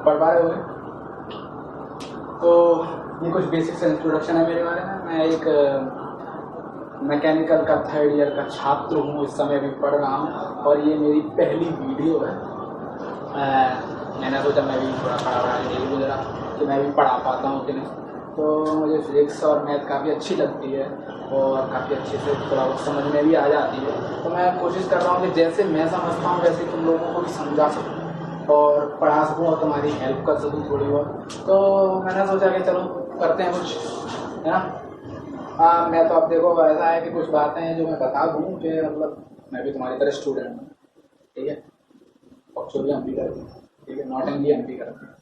पढ़ पा रहे होंगे। तो ये कुछ बेसिक से इंट्रोडक्शन है मेरे बारे में। मैं एक मैकेनिकल का 3rd ईयर का छात्र हूँ, इस समय भी पढ़ रहा हूँ और ये मेरी पहली वीडियो है। मैंने सोचा मैं भी थोड़ा पढ़ा नहीं गुजरा कि मैं भी पढ़ा पाता हूँ कि नहीं। तो मुझे फिजिक्स और मैथ काफ़ी अच्छी लगती है और काफ़ी अच्छे से थोड़ा बहुत समझ में भी आ जाती है। तो मैं कोशिश कर रहा हूँ कि जैसे मैं समझता हूँ वैसे तुम लोगों को भी समझा सकूँ और पढ़ा सकूँ और तुम्हारी हेल्प कर सकूँ थोड़ी बहुत। तो मैंने सोचा कि चलो करते हैं कुछ, है ना। हाँ, मैं तो अब देखो ऐसा है कि कुछ बातें हैं जो मैं बता दूँ कि मतलब मैं भी तुम्हारी तरह स्टूडेंट हूँ, ठीक है। और भी हम भी करते हैं, ठीक है, नॉटिंग भी हम भी करते हैं।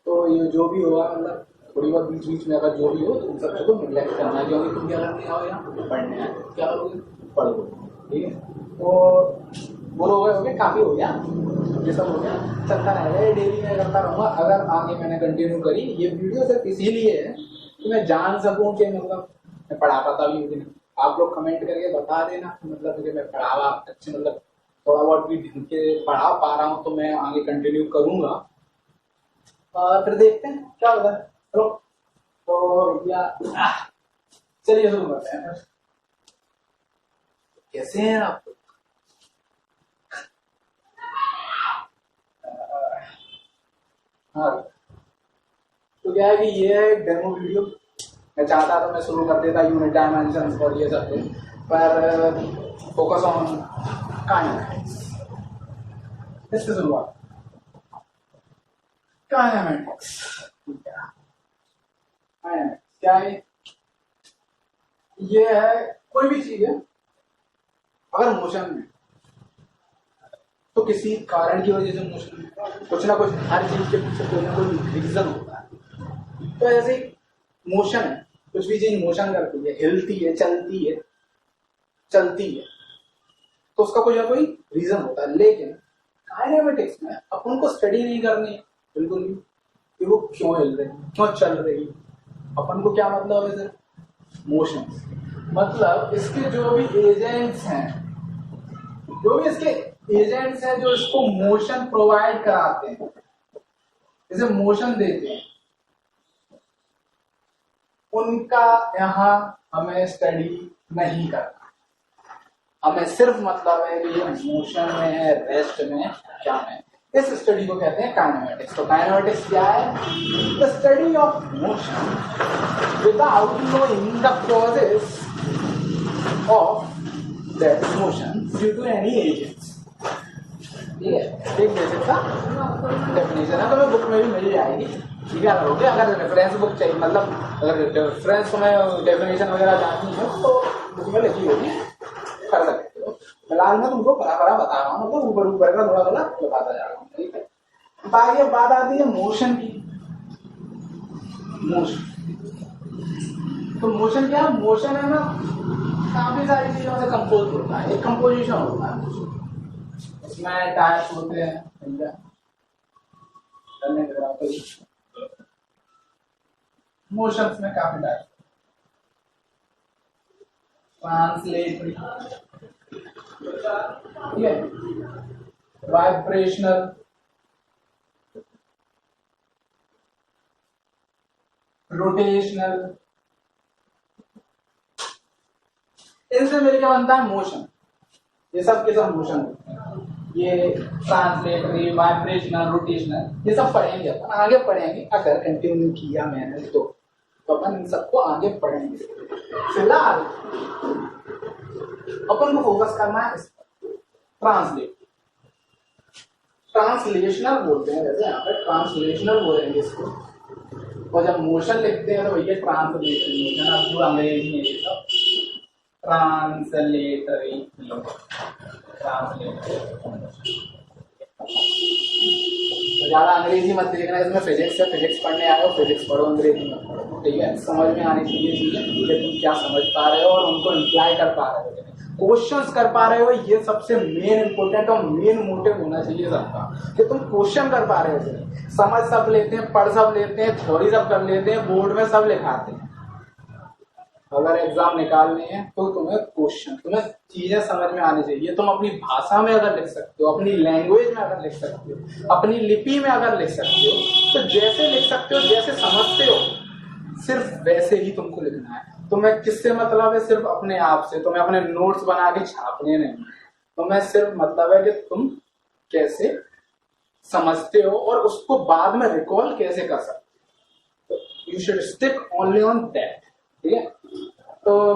तो ये जो भी होगा मतलब थोड़ी बहुत बीच बीच में अगर जो भी हो तुम सबसे को निगलेक्ट करना है, क्योंकि तुम क्या करने आओ यहाँ पढ़ने आए, क्या करोगे, पढ़ो, ठीक है। तो बोलो हो गया, काफ़ी हो गया, ये सब हो गया, चलता रहेगा, डेली में करता रहूँगा। अगर आगे मैंने कंटिन्यू करी ये वीडियो सिर्फ इसीलिए है कि मैं जान सकूँ कि मतलब मैं पढ़ा पाता भी हूँ कि नहीं। आप लोग कमेंट करके बता देना मतलब मुझे मैं पढ़ावा अच्छे मतलब थोड़ा बहुत भी ढंग के पढ़ा पा रहा हूँ तो मैं आगे कंटिन्यू करूँगा और फिर देखते हैं क्या होता है। चलो तो या चलिए शुरू करते हैं। कैसे हैं आप? हाँ, तो क्या है कि ये है एक डेमो वीडियो। मैं चाहता तो मैं शुरू कर देता यूनिट डायमेंशंस और ये सब, पर फोकस ऑन काइनेमेटिक्स। इससे शुरुआत काइनेमेटिक्स क्या है? ये है कोई भी चीज है अगर मोशन में तो किसी कारण की वजह से मोशन में कुछ ना कुछ, हर चीज के पीछे कोई ना कोई रीजन होता है। तो ऐसे मोशन है, कुछ भी चीज मोशन करती है, हिलती है, चलती है तो उसका कोई ना कोई रीजन होता है। लेकिन काइनेमेटिक्स में अपन को स्टडी नहीं करनी है बिल्कुल भी कि वो क्यों हिल रही, क्यों चल रही। अपन को क्या मतलब है सिर्फ मोशन, मतलब इसके जो भी एजेंट्स हैं, जो भी इसके एजेंट्स हैं जो इसको मोशन प्रोवाइड कराते हैं, इसे मोशन देते हैं, उनका यहाँ हमें स्टडी नहीं करना। हमें सिर्फ मतलब है कि ये मोशन में है, रेस्ट में है, क्या में। इस स्टडी को कहते हैं काइनेमेटिक्स। तो काइनेमेटिक्स क्या है? The study of motion without knowing the causes of that motion due to any agents. ठीक है, एक बेसिक सा डेफिनेशन है, तो मैं बुक में भी मिल जाएगी, ठीक है। अगर रेफरेंस बुक चाहिए, मतलब अगर रेफरेंस में डेफिनेशन वगैरह जाननी है तो बुक में लिखी होगी, कर सकते हो। फिलहाल मैं तुमको बड़ा बता रहा हूँ, मतलब ऊपर का थोड़ा बताता जा रहा हूँ, ठीक है। बाकी अब बात आती है मोशन की। मोशन तो मोशन क्या? मोशन है ना, काफी सारी चीजों से कंपोज होता है, एक कंपोजिशन होता है। इसमें टायर्स होते हैं, मोशंस में काफी टाइप, ट्रांसलेटरी, ठीक है, वाइब्रेशनल, रोटेशनल, इनसे मिलकर बनता है मोशन। ये सब के सब मोशन होते हैं। ये ट्रांसलेटरी, वाइब्रेशनल, रोटेशनल, ये सब पढ़ेंगे अपन, आगे पढ़ेंगे अगर कंटिन्यू किया मैंने तो अपन इन सबको आगे पढ़ेंगे। फिलहाल अपन को फोकस करना है इस पर, ट्रांसलेट, ट्रांसलेशनल बोलते हैं, जैसे यहाँ पे ट्रांसलेशनल बोलेंगे इसको। और जब मोशन लिखते हैं तो भैया ट्रांसलेशन मोशन, अब पूरा अंग्रेजी में ये सब ट्रांसलेटरी, तो ज्यादा अंग्रेजी मत लिखना, इसमें फिजिक्स है, फिजिक्स पढ़ने आए हो फिजिक्स पढ़ो, अंग्रेजी मत पढ़ो, ठीक है। समझ में आनी चाहिए चीजें कि तुम क्या समझ पा रहे हो और उनको इम्प्लाई कर पा रहे हो, क्वेश्चंस कर पा रहे हो। ये सबसे मेन इंपोर्टेंट और मेन मोटिव होना चाहिए सबका कि तुम क्वेश्चन कर पा रहे हो। समझ सब लेते हैं, पढ़ सब लेते हैं, थ्योरी सब कर लेते हैं, बोर्ड में सब लिखाते हैं, अगर एग्जाम निकालने हैं तो तुम्हें क्वेश्चन, तुम्हें चीजें समझ में आनी चाहिए। तुम अपनी भाषा में अगर लिख सकते हो, अपनी लैंग्वेज में अगर लिख सकते हो, अपनी लिपि में अगर लिख सकते हो, तो जैसे लिख सकते हो, जैसे समझते हो, सिर्फ वैसे ही तुमको लिखना है। तुम्हें किससे मतलब है? सिर्फ अपने आप से। तुम्हें अपने नोट्स बना के छापने नहीं, तुम्हें सिर्फ मतलब है कि तुम कैसे समझते हो और उसको बाद में रिकॉल कैसे कर सकते हो। You should stick only on that. ठीक है, तो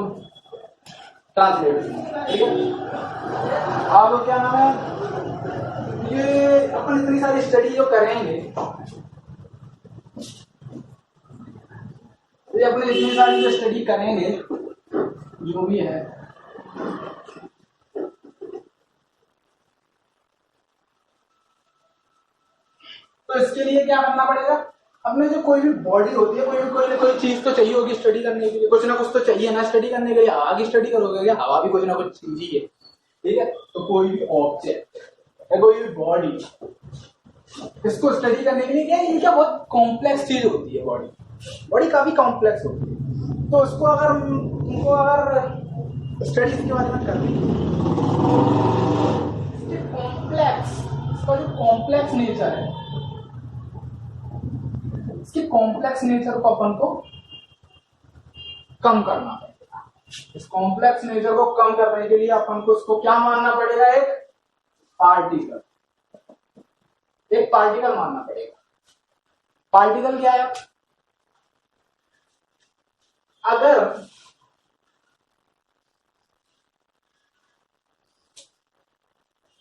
ट्रांसलेट, ठीक है। अब क्या नाम है, ये अपन इतनी सारी स्टडी जो करेंगे, ये अपने इतनी सारी जो स्टडी करेंगे जो भी है, तो इसके लिए क्या करना पड़ेगा? अपने जो कोई भी बॉडी होती है, कोई चीज तो चाहिए होगी स्टडी करने के लिए, कुछ ना कुछ तो चाहिए ना स्टडी करने के लिए। हवा की स्टडी करोगे क्या? हवा भी कुछ ना कुछ चीज ही है, ठीक है। तो कोई भी ऑब्जेक्ट या कोई भी बॉडी, इसको स्टडी करने के लिए क्या है, ये क्या बहुत कॉम्प्लेक्स चीज होती है। बॉडी काफी कॉम्प्लेक्स होती है। तो उसको अगर तुमको अगर स्टडीज के बारे में करनी है, इसके कॉम्प्लेक्स, इसका जो कॉम्प्लेक्स नेचर है, इसके कॉम्प्लेक्स नेचर को अपन को कम करना पड़ेगा। इस कॉम्प्लेक्स नेचर को कम करने के लिए अपन को इसको क्या मानना पड़ेगा? एक पार्टिकल, एक पार्टिकल मानना पड़ेगा। पार्टिकल क्या है? अगर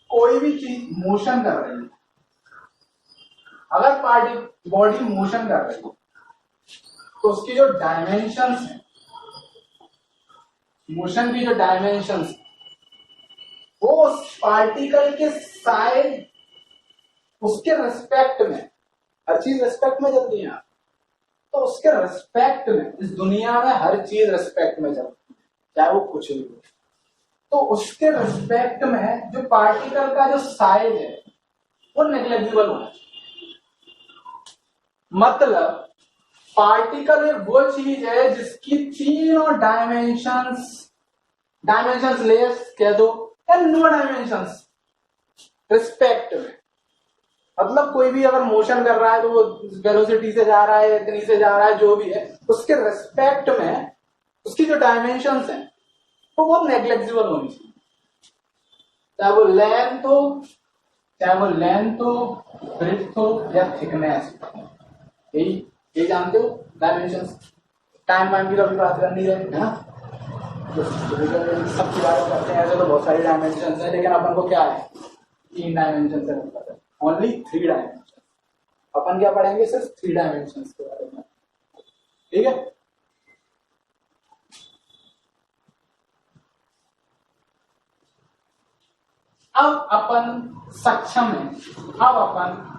कोई भी चीज मोशन कर रही है, अगर बॉडी मोशन कर रही है, तो उसकी जो डायमेंशंस है, मोशन की जो डायमेंशंस है, वो उस पार्टिकल के साइज, उसके रिस्पेक्ट में, हर चीज रिस्पेक्ट में चलती है, तो उसके रिस्पेक्ट में, इस दुनिया में हर चीज रिस्पेक्ट में चलती है, चाहे वो कुछ भी हो। तो उसके रिस्पेक्ट में जो पार्टिकल का जो साइज है वो नेग्लिजिबल होना चाहिए। मतलब पार्टिकल एक वो चीज है जिसकी तीनों डायमेंशंस लेस कह दो या नो डायमेंशंस रिस्पेक्ट में। मतलब कोई भी अगर मोशन कर रहा है तो वो वेलोसिटी से जा रहा है, इतनी से जा रहा है, जो भी है, उसके रिस्पेक्ट में उसकी जो डायमेंशंस है तो वो नेग्लिजिबल होनी चाहिए। चाहे वो लेंथ हो, ब्रेड्थ हो या थिकनेस, यही जानते हो डायमेंशंस। टाइम वाइम की कभी बात करनी है ना, सबकी बात करते हैं ऐसे तो बहुत सारी डायमेंशंस है, लेकिन अपन को क्या है, 3 डायमेंशन से मतलब है, ओनली 3 डायमेंशन। अपन क्या पढ़ेंगे? सिर्फ 3 डायमेंशन के बारे में, ठीक है। अब अपन सक्षम है, अब अपन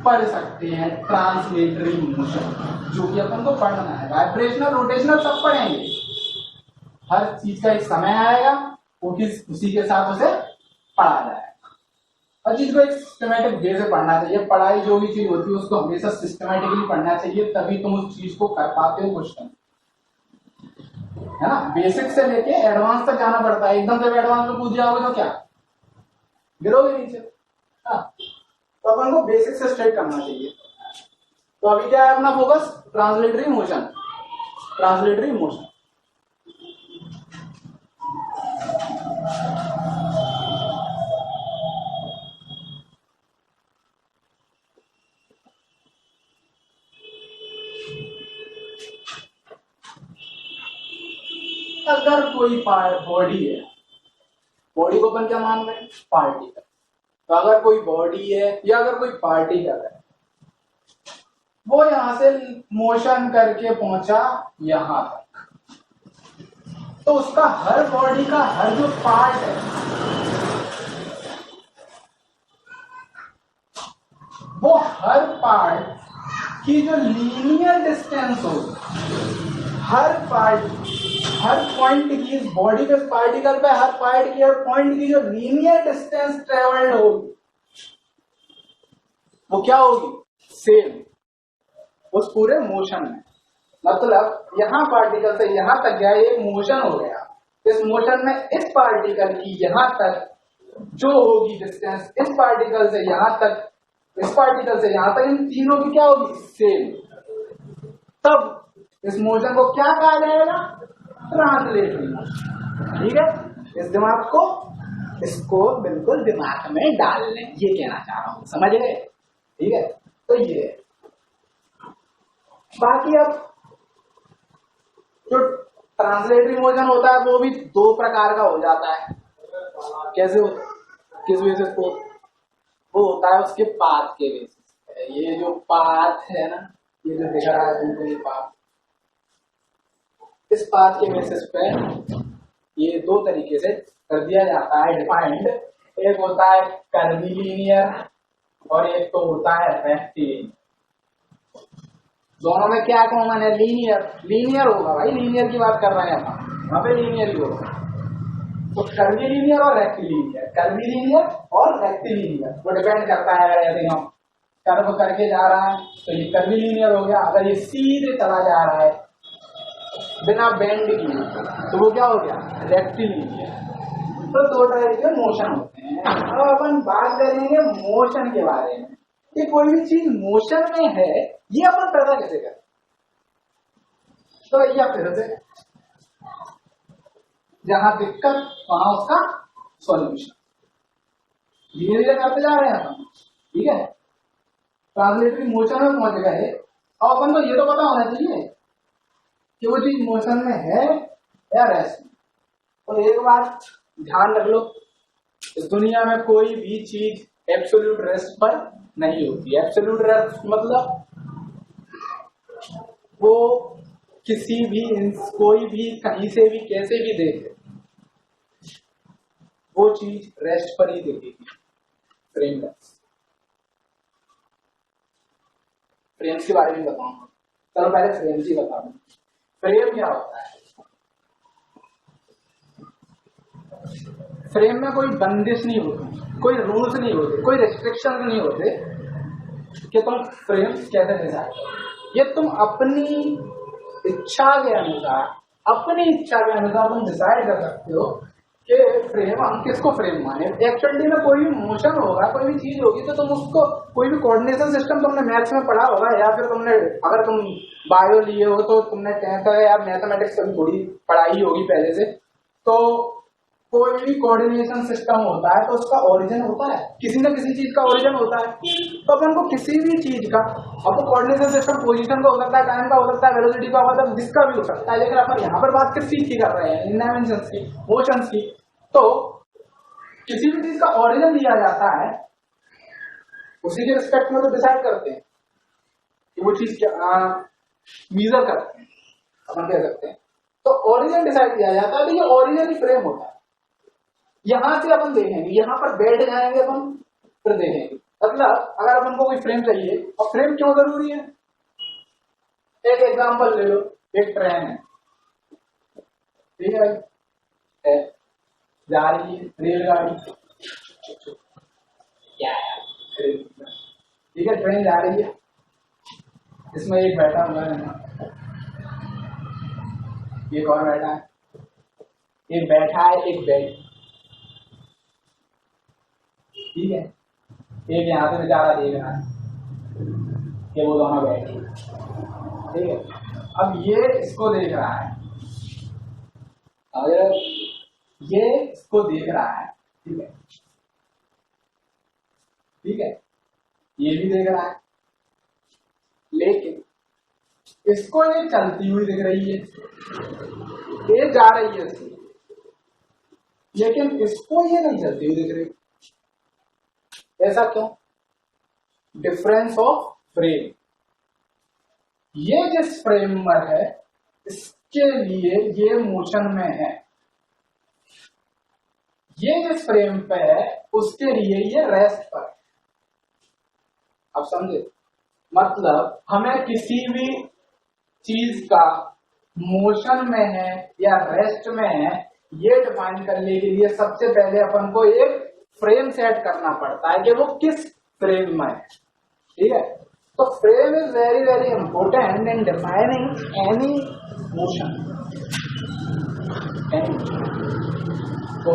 पढ़ सकते हैं ट्रांसलेटरी मोशन, जो कि अपन को पढ़ना है। वाइब्रेशनल, रोटेशनल सब पढ़ेंगे, हर चीज का एक समय आएगा, वो उसी के साथ उसे पढ़ा जाएगा। हर चीज को एक सिस्टमेटिक वे से पढ़ना चाहिए। पढ़ाई जो भी चीज होती है उसको हमेशा सिस्टमेटिकली पढ़ना चाहिए, तभी तुम उस चीज को कर पाते हो क्वेश्चन, है ना। बेसिक से लेके एडवांस तक जाना पड़ता है। एकदम से एडवांस में पूछ जाओगे तो क्या गिरोगे नीचे। हाँ, तो अपन को बेसिक से स्टार्ट करना चाहिए। तो अभी क्या है अपना focus? Translatory motion. Translatory motion अगर कोई बॉडी है, बॉडी को अपन क्या मान रहे हैं? पार्टिकल। तो अगर कोई बॉडी है या अगर कोई पार्टिकल है, वो यहां से मोशन करके पहुंचा यहां तक, तो उसका हर बॉडी का हर जो पार्ट है वो हर पार्ट की जो लीनियर डिस्टेंस हो, हर पार्ट, हर पॉइंट की, इस बॉडी के पार्टिकल पे हर पार्ट की, हर पॉइंट की जो लीनियर डिस्टेंस ट्रेवल्ड होगी वो क्या होगी? सेम उस पूरे मोशन में। मतलब यहाँ पार्टिकल से यहाँ तक गया, ये मोशन हो गया। इस मोशन में इस पार्टिकल की यहाँ तक जो होगी डिस्टेंस, इस पार्टिकल से यहाँ तक, इस पार्टिकल से यहाँ तक, इन तीनों की क्या होगी? सेम। तब इस मोशन को क्या कहा जाएगा? Translatory motion. ठीक है, इस दिमाग को, इसको बिल्कुल दिमाग में डाल लें, ये कहना चाह रहा हूं, समझ गए? ठीक है, तो ये बाकी अब जो ट्रांसलेटरी मोशन होता है वो भी दो प्रकार का हो जाता है। कैसे हो, किस बेसिस को? वो होता है उसके पाथ के बेसिस। ये जो पाथ है ना, ये जो दिख रहा है तुमको, ये पाथ, इस पाथ के बेसिस पे ये दो तरीके से कर दिया जाता है डिफाइंड। एक होता है कर्वीलिनियर और एक तो होता है रेक्टिलिनियर। दोनों में क्या कॉमन है? लीनियर। लीनियर होगा भाई, लीनियर की बात कर रहे हैं हम, वहां पे लीनियर ही होगा। तो कर्वीलिनियर और रेक्टिलिनियर, कर्वीलिनियर और रेक्टिलिनियर, वो डिपेंड करता है। अगर यदि हम कर्व करके जा रहा है तो ये कर्वीलिनियर हो गया, अगर ये सीधे चला जा रहा है बिना बेंड किए तो वो क्या हो गया? रेक्टिलिनियर। तो दो तरह के मोशन होते हैं। अब अपन बात करेंगे मोशन के बारे में कि कोई भी चीज मोशन में है, ये अपन पैदा कैसे करें? तो भैया फिर से जहां दिक्कत वहां उसका सॉल्यूशन, धीरे धीरे करते जा रहे हैं अपन। ठीक है, ट्रांसलेटरी मोशन में पहुंच गए। और अपन को ये तो पता होना चाहिए कि वो चीज मोशन में है या रेस्ट में। तो एक बात ध्यान रख लो, इस दुनिया में कोई भी चीज एब्सोल्यूट रेस्ट पर नहीं होती। एब्सोल्यूट रेस्ट मतलब वो किसी भी, कोई भी कहीं से भी कैसे भी देखे, वो चीज रेस्ट पर ही दिखेगी। फ्रेमलेस, फ्रेम्स के बारे में बताऊंगा। चलो पहले फ्रेम्स ही बता दूं। फ्रेम क्या होता है? फ्रेम में कोई बंदिश नहीं होती, कोई रूल्स नहीं होते, कोई रेस्ट्रिक्शन नहीं होते कि तुम फ्रेम कैसे डिजाइन करो। ये तुम अपनी इच्छा के अनुसार, अपनी इच्छा के अनुसार तुम डिसाइड कर सकते हो कि फ्रेम, हम किसको फ्रेम माने। एक्चुअली में कोई भी मोशन होगा, कोई भी चीज होगी, तो तुम उसको, कोई भी कोऑर्डिनेशन सिस्टम तुमने मैथ्स में पढ़ा होगा, या फिर तुमने, अगर तुम बायो लिए हो तो तुमने 10th या मैथमेटिक्स कभी थोड़ी पढ़ाई होगी पहले से। तो कोई भी कोऑर्डिनेशन सिस्टम होता है तो उसका ओरिजिन होता है, किसी न किसी चीज का ओरिजिन होता है। तो अपन को किसी भी चीज का, अब तो कोऑर्डिनेशन सिस्टम पोजीशन का हो सकता है, टाइम का हो सकता है, वेलोसिटी का, मतलब जिसका भी हो सकता है। लेकिन अपन यहाँ पर बात किस चीज की कर रहे हैं? इन डायमेंशंस की, मोशंस की। तो किसी भी चीज का ओरिजिन दिया जाता है, उसी के रिस्पेक्ट में तो डिसाइड करते हैं कि वो चीज क्या मेजर करते हैं, अपन कह सकते हैं। तो ओरिजिन डिसाइड किया जाता है, तो ये ओरिजिन ही फ्रेम होता है। यहां से अपन देखेंगे, यहाँ पर बैठ जाएंगे अपन, फिर देखेंगे। मतलब अगर अपन को कोई फ्रेम चाहिए, और फ्रेम क्यों जरूरी है? एक एग्जांपल ले लो, एक ट्रेन है, ठीक है, जा रही है रेलगाड़ी, क्या है, ठीक है, ट्रेन जा रही है, इसमें एक बैठा हुआ है, एक और बैठा है, एक बैठा है, एक बैठ, ठीक है, एक यहाँ से बेचारा देख रहा है कि वो दोनों बैठे, ठीक है। अब ये इसको देख रहा है, अगर ये इसको देख रहा है, ठीक है, ठीक है, ये भी देख रहा है, लेकिन इसको ये चलती हुई दिख रही है, ये जा रही है इसकी, लेकिन इसको ये नहीं चलती हुई दिख रही। ऐसा क्यों? Difference of frame. ये जिस फ्रेम में है, इसके लिए ये मोशन में है, ये जिस फ्रेम पे है उसके लिए ये रेस्ट पर है। अब समझे? मतलब हमें किसी भी चीज का मोशन में है या रेस्ट में है, ये डिफाइन करने के लिए सबसे पहले अपन को एक फ्रेम सेट करना पड़ता है कि वो किस फ्रेम में है, ठीक है। तो frame is very very important in defining any motion. तो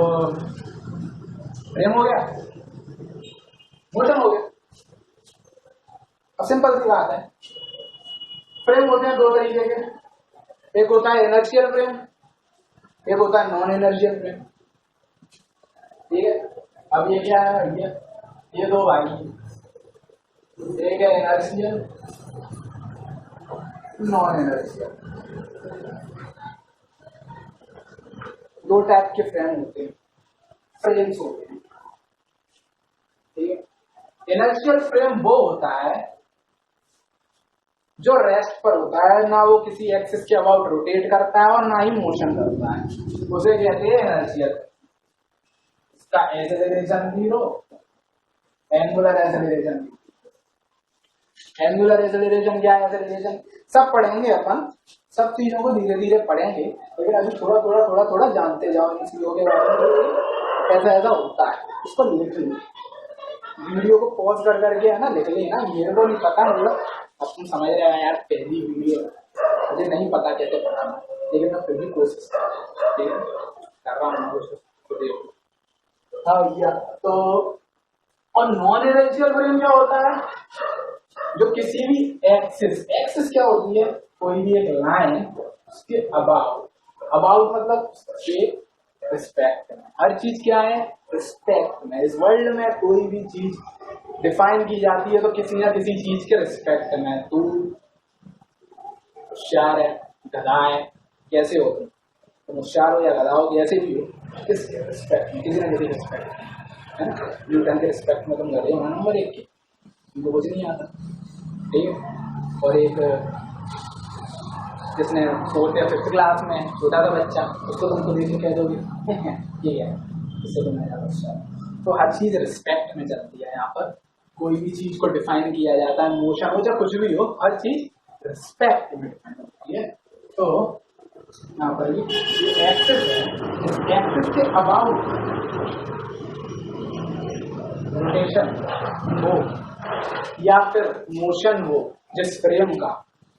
फ्रेम हो गया, मोशन हो गया। अब सिंपल सी बात है, फ्रेम होते हैं दो तरीके के, एक होता है इनर्शियल फ्रेम, एक होता है नॉन इनर्शियल फ्रेम। ठीक है, अब ये क्या है भैया, ये दो भाई, एक है इनर्शियल, नॉन इनर्शियल। दो टाइप के फ्रेम होते हैं, फ्रेम्स होते हैं। ठीक है, इनर्शियल फ्रेम वो होता है जो रेस्ट पर होता है, ना वो किसी एक्सिस के अबाउट रोटेट करता है और ना ही मोशन करता है, उसे कहते हैं इनर्शियल। इसका acceleration 0, angular acceleration. Angular acceleration क्या है, एक्सेलरेशन सब पढ़ेंगे अपन, सब चीजों को धीरे धीरे पढ़ेंगे, लेकिन अभी थोड़ा थोड़ा थोड़ा थोड़ा जानते जाओ इन चीजों के बारे में। ऐसा ऐसा होता है, उसको लिख लो, वीडियो को पॉज कर करके है ना लिख लेना। मेरे को नहीं पता, मतलब अब तुम समझ रहे हो यार, पहली वीडियो मुझे नहीं पता कैसे पढ़ाना, लेकिन मैं फिर भी कोशिश कर रहा हूँ कोशिश। हाँ भैया, तो और नॉन इनर्शियल फ्रेम क्या होता है, जो किसी भी एक्सिस, एक्सिस क्या होती है, कोई भी एक लाइन उसके अबाउट, अबाउट मतलब उसके रिस्पेक्ट में, हर चीज क्या है रिस्पेक्ट में। इस वर्ल्ड में कोई भी चीज डिफाइन की जाती है तो किसी ना किसी चीज के रिस्पेक्ट में। तू होशियार है, गधा है, कैसे हो तुम होशियार हो या गधा हो, जैसे भी हो, किसके रिस्पेक्ट में, किसी ना किसी रिस्पेक्ट में, है ना। न्यूटन के रिस्पेक्ट में तुम गधे हो नंबर 1 के, तुमको कुछ नहीं आता। ठीक है, और एक जिसने 4th या 5th क्लास में छोटा था बच्चा, उसको तुमको देख के कह दोगे ये है, इससे तो मैं ज्यादा होशियार। तो हर चीज रिस्पेक्ट में चलती है। यहाँ पर कोई भी चीज को डिफाइन किया जाता है, मोशन हो चाहे कुछ भी हो, हर चीज रिस्पेक्ट में डिफाइन होती है। तो यहाँ पर ये एक्सिस है, इस एक्सिस के अबाउट रोटेशन हो या फिर मोशन हो जिस फ्रेम का,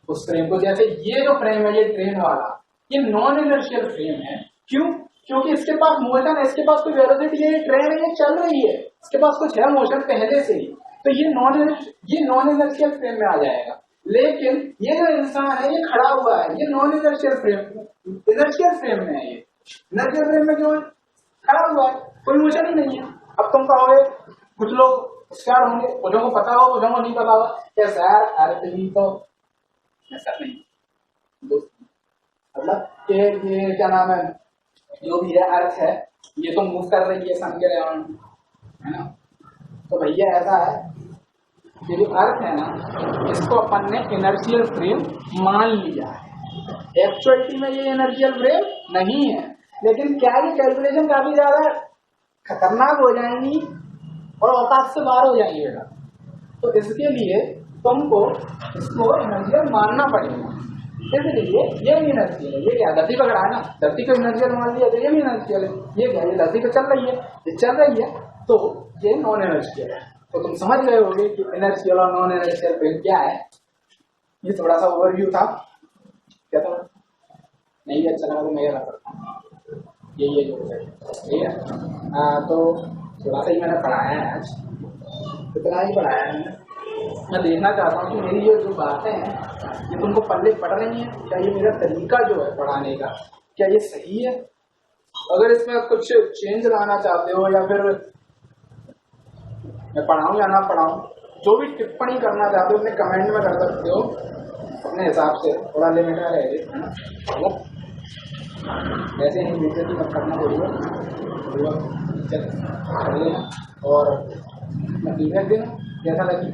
उस फ्रेम को, जैसे ये जो फ्रेम है, ये ट्रेन वाला, ये नॉन इनर्शियल फ्रेम है। क्यों? क्योंकि इसके पास मोशन है, इसके पास कोई वेलोसिटी है, ये ट्रेन है, ये चल रही है, इसके पास कुछ है मोशन पहले से ही, तो ये नॉन इनर्शियल फ्रेम में आ जाएगा। लेकिन ये जो इंसान है, ये खड़ा हुआ है, ये non inertial frame, inertial frame में है। ये इनर्शियल फ्रेम में क्यों है? खड़ा हुआ है, कोई मोशन ही नहीं है। अब तुम कहोगे, कुछ लोग होशियार होंगे, कुछ को पता हो, कुछ को नहीं पता होगा, क्या सर अर्थ भी तो ऐसा नहीं दोस्त, मतलब कि ये क्या नाम है, जो भी है अर्थ है, ये तो मूव कर रही है सन के अराउंड, है ना। तो भैया ऐसा है, ये जो अर्थ है ना, इसको अपन ने इनर्शियल फ्रेम मान लिया है। एक्चुअलिटी में ये इनर्शियल फ्रेम नहीं है, लेकिन क्या ये कैलकुलेशन काफी ज्यादा खतरनाक हो जाएंगी और औकात से बाहर हो जाएंगी बेटा। तो इसके लिए तुमको इसको इनर्शियल मानना पड़ेगा। इसलिए ये भी इनर्शियल है। ये क्या धरती पर खड़ा है ना, धरती को इनर्शियल मान लिया तो ये भी इनर्शियल है। ये क्या, ये धरती पर चल रही है, ये चल रही है, तो ये नॉन इनर्शियल है। तो तुम समझ गए होगे कि इनर्शियल और नॉन इनर्शियल फ्रेम क्या है। ये थोड़ा सा ओवरव्यू था, क्या था नहीं भी अच्छा लगा तो मैं ये बता सकता हूँ, ये जो है ठीक है। तो थोड़ा सा ही मैंने पढ़ाया है आज, इतना ही पढ़ाया है मैंने। मैं देखना चाहता हूँ कि मेरी ये जो बातें हैं, ये तुमको पल्ले पड़ रही हैं, क्या ये मेरा तरीका जो है पढ़ाने का, क्या ये सही है? अगर इसमें कुछ चेंज लाना चाहते हो, या फिर मैं पढ़ाऊँ या ना पढ़ाऊँ, जो भी टिप्पणी करना चाहते हो अपने कमेंट में कर सकते हो, अपने हिसाब से, थोड़ा लिमिट में रहेगी, है ना। मतलब वैसे ही बेइज्जती मत करना, कर लेना, और मैं फीडबैक देना कैसा लगी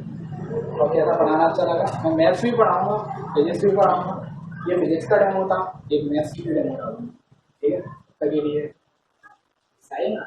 और कैसा पढ़ाना अच्छा लगा। मैं मैथ्स भी पढ़ाऊँगा, फिजिक्स भी पढ़ाऊँगा, ये फिजिक्स का डेमो था, एक मैथ्स की भी डेमो था, ठीक है। तभी लिए सही ना।